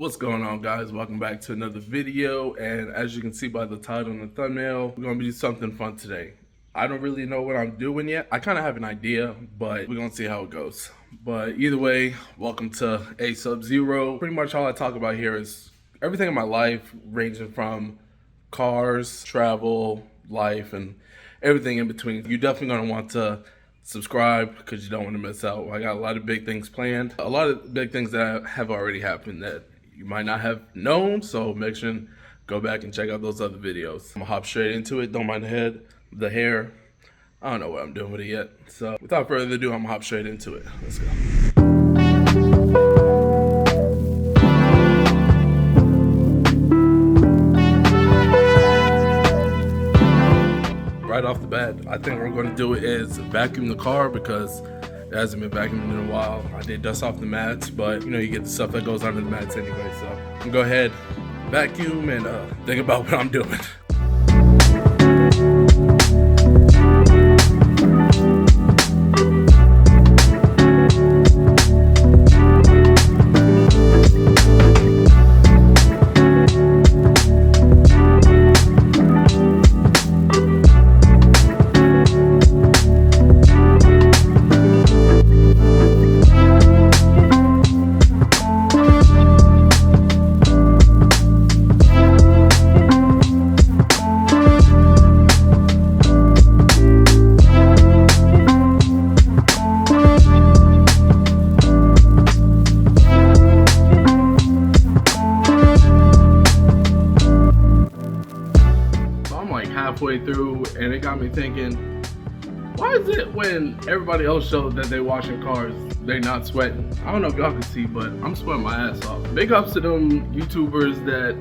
What's going on, guys? Welcome back to another video, and as you can see by the title and the thumbnail, we're gonna be doing something fun today. I don't really know what I'm doing yet. I kind of have an idea, but we're gonna see how it goes. But either way, welcome to A Sub Zero. Pretty much all I talk about here is everything in my life, ranging from cars, travel, life, and everything in between. You're definitely gonna want to subscribe because you don't want to miss out. I got a lot of big things planned, a lot of big things that have already happened that you might not have known, so make sure and go back and check out those other videos. I'm gonna hop straight into it. Don't mind the hair. I don't know what I'm doing with it yet. So without further ado, I'm gonna hop straight into it. Let's go. Right off the bat, I think what we're gonna do is vacuum the car because it hasn't been vacuumed in a while. I did dust off the mats, but you know, you get the stuff that goes under the mats anyway. So I'm gonna go ahead, vacuum, and think about what I'm doing. Halfway through, and it got me thinking, why is it when everybody else shows that they washing cars, they not sweating? I don't know if y'all can see, but I'm sweating my ass off. Big ups to them YouTubers that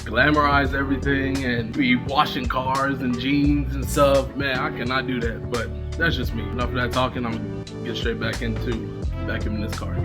glamorize everything and be washing cars and jeans and stuff. Man, I cannot do that, but that's just me. Enough of that talking, I'm gonna get straight back into vacuuming this car.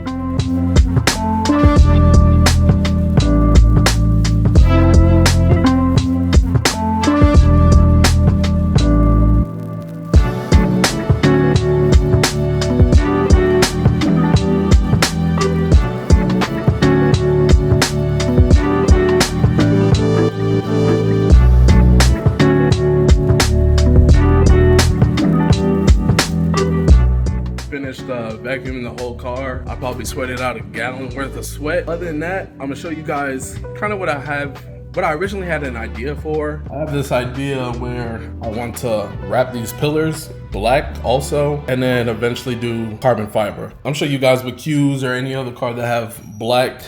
Finished vacuuming the whole car. I probably sweated out a gallon worth of sweat. Other than that, I'm gonna show you guys kind of what I originally had an idea for. I have this idea where I want to wrap these pillars black also, and then eventually do carbon fiber. I'm sure you guys with Qs or any other car that have black,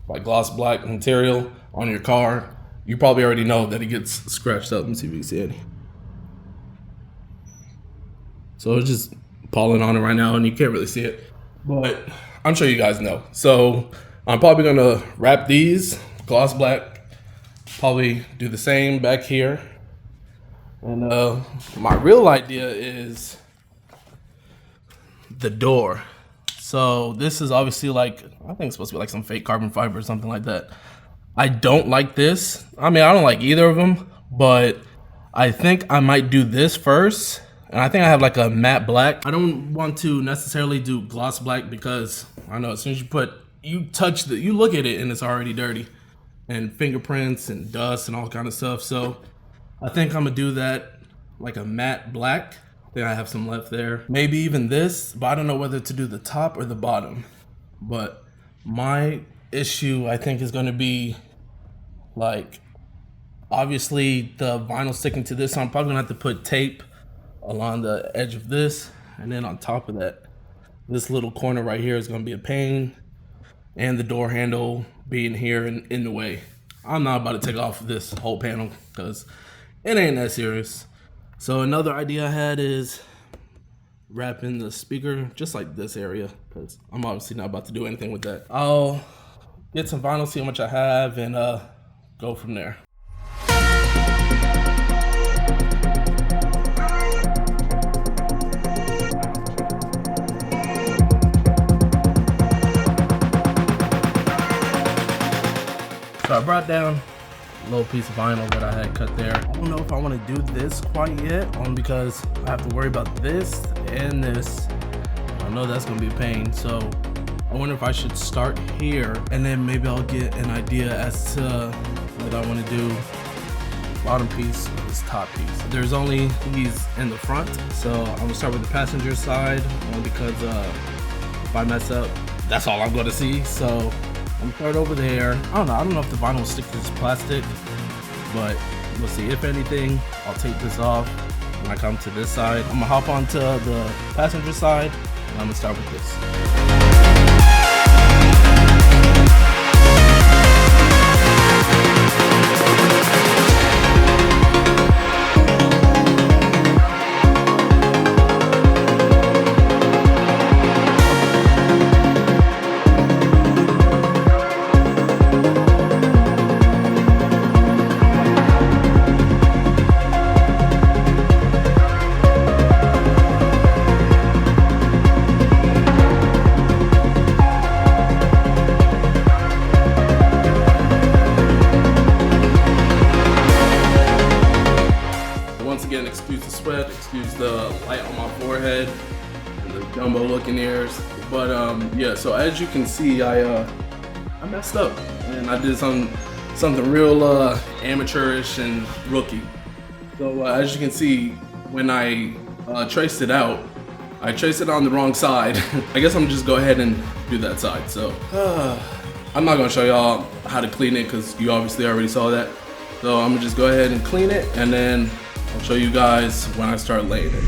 like gloss black material on your car, you probably already know that it gets scratched up. Let me see if you can see any. So it's just pollen on it right now and you can't really see it, but I'm sure you guys know. So I'm probably gonna wrap these gloss black, probably do the same back here. And my real idea is the door. So this is obviously like, I think it's supposed to be like some fake carbon fiber or something like that. I don't like this. I mean, I don't like either of them, but I think I might do this first. And I think I have like a matte black. I don't want to necessarily do gloss black because I know as soon as you look at it and it's already dirty and fingerprints and dust and all kind of stuff. So I think I'm gonna do that like a matte black. I think I have some left there. Maybe even this, but I don't know whether to do the top or the bottom. But my issue, I think, is gonna be like, obviously the vinyl sticking to this. So I'm probably gonna have to put tape along the edge of this, and then on top of that, this little corner right here is going to be a pain, and the door handle being here in the way. I'm not about to take off this whole panel because it ain't that serious. So another idea I had is wrapping the speaker just like this area, because I'm obviously not about to do anything with that. I'll get some vinyl, see how much I have, and go from there. So I brought down a little piece of vinyl that I had cut there. I don't know if I want to do this quite yet, only because I have to worry about this and this. I know that's gonna be a pain. So I wonder if I should start here and then maybe I'll get an idea as to what I want to do. Bottom piece or this top piece. There's only these in the front, so I'm gonna start with the passenger side only because if I mess up, that's all I'm gonna see. So I'm gonna start over there. I don't know if the vinyl will stick to this plastic, but we'll see. If anything, I'll take this off when I come to this side. I'm gonna hop onto the passenger side and I'm gonna start with this. Again, excuse the sweat, excuse the light on my forehead and the jumbo looking ears, but yeah, so as you can see, I messed up and I did something real amateurish and rookie. So as you can see, when I traced it out, I traced it on the wrong side. I guess I'm just go ahead and do that side. So I'm not gonna show y'all how to clean it because you obviously already saw that. So I'm gonna just go ahead and clean it and then I'll show you guys when I start laying it.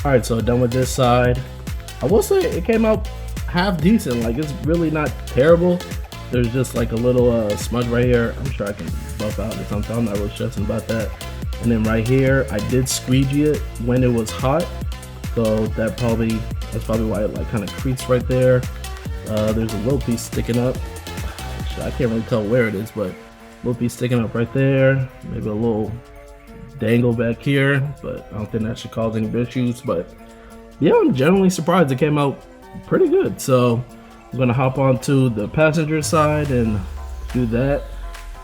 All right, so done with this side. I will say it came out half decent. Like, it's really not terrible. There's just like a little smudge right here. I'm sure I can buff out or something. I'm not really stressing about that. And then right here, I did squeegee it when it was hot. So that's probably why it like kind of creased right there. There's a little piece sticking up. I can't really tell where it is, but a little piece sticking up right there. Maybe a little dangle back here, but I don't think that should cause any issues. But yeah, I'm generally surprised it came out pretty good. So I'm gonna hop onto the passenger side and do that.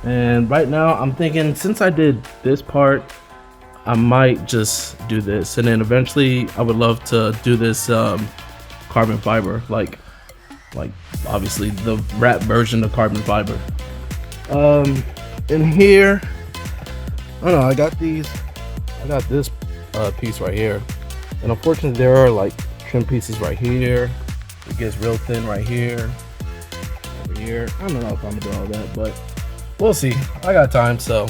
And right now I'm thinking, since I did this part, I might just do this, and then eventually I would love to do this carbon fiber, like obviously the wrap version of carbon fiber. In here, I don't know, I got this piece right here, and unfortunately there are like trim pieces right here. It gets real thin right here, over here. I don't know if I'm gonna do all that, but we'll see. I got time, so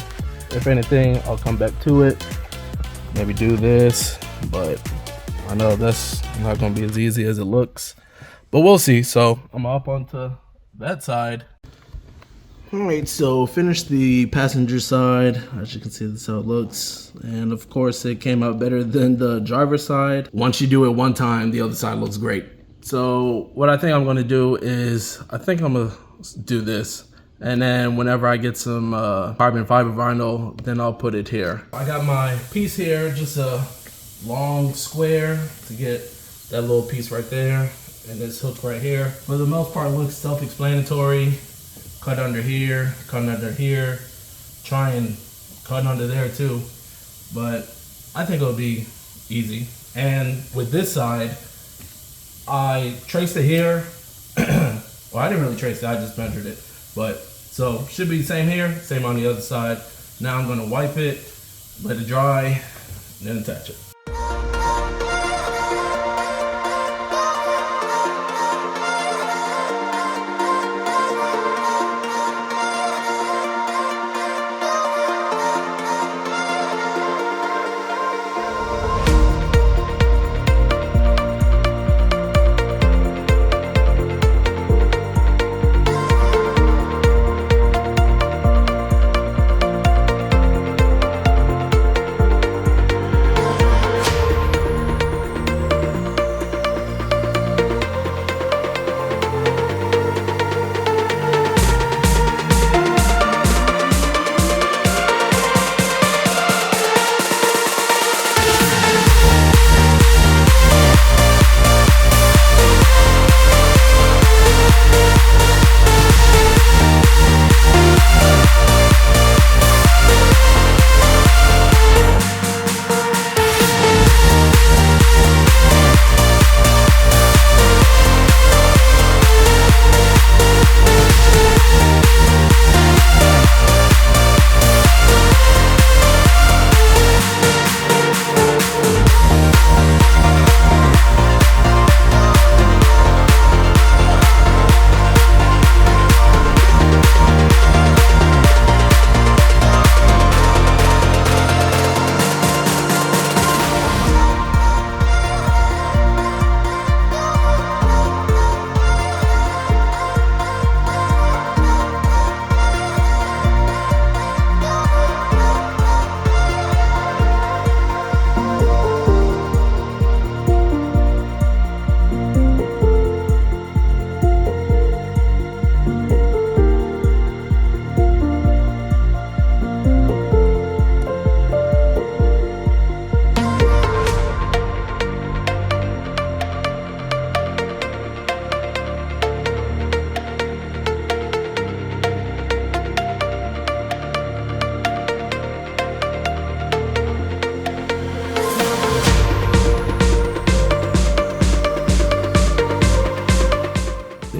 if anything, I'll come back to it. Maybe do this, but I know that's not gonna be as easy as it looks, but we'll see. So I'm up onto that side. Alright, so finished the passenger side. As you can see, this is how it looks. And of course, it came out better than the driver side. Once you do it one time, the other side looks great. So what I think I'm gonna do is, I think I'm gonna do this. And then whenever I get some carbon fiber vinyl, then I'll put it here. I got my piece here, just a long square to get that little piece right there. And this hook right here. For the most part, it looks self-explanatory. Cut under here, cut under here, try and cut under there too. But I think it'll be easy. And with this side, I traced it here. Well, I didn't really trace it, I just measured it. But so should be the same here, same on the other side. Now I'm gonna wipe it, let it dry, and then attach it.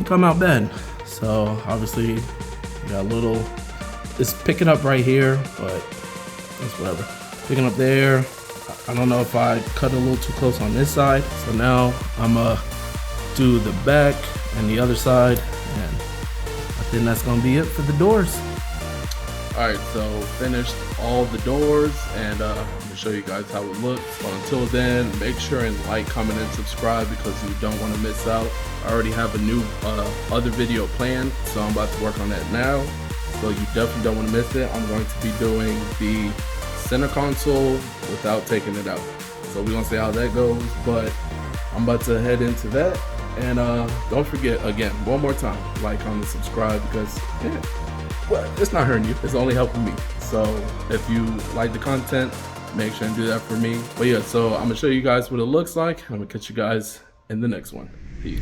Come out bad. So obviously you got a little, it's picking up right here, but it's whatever. Picking up there. I don't know if I cut a little too close on this side. So now I'm gonna do the back and the other side, and I think that's gonna be it for the doors. All right, so finished all the doors, and I'm gonna show you guys how it looks. But until then, make sure and like, comment, and subscribe because you don't want to miss out. I already have a new other video planned, so I'm about to work on that now. So you definitely don't want to miss it. I'm going to be doing the center console without taking it out. So we're gonna see how that goes, but I'm about to head into that. And don't forget, again, one more time, like, comment, subscribe, because yeah, well, it's not hurting you, it's only helping me. So if you like the content, make sure and do that for me. But yeah, so I'm gonna show you guys what it looks like. I'm gonna catch you guys in the next one. Peace.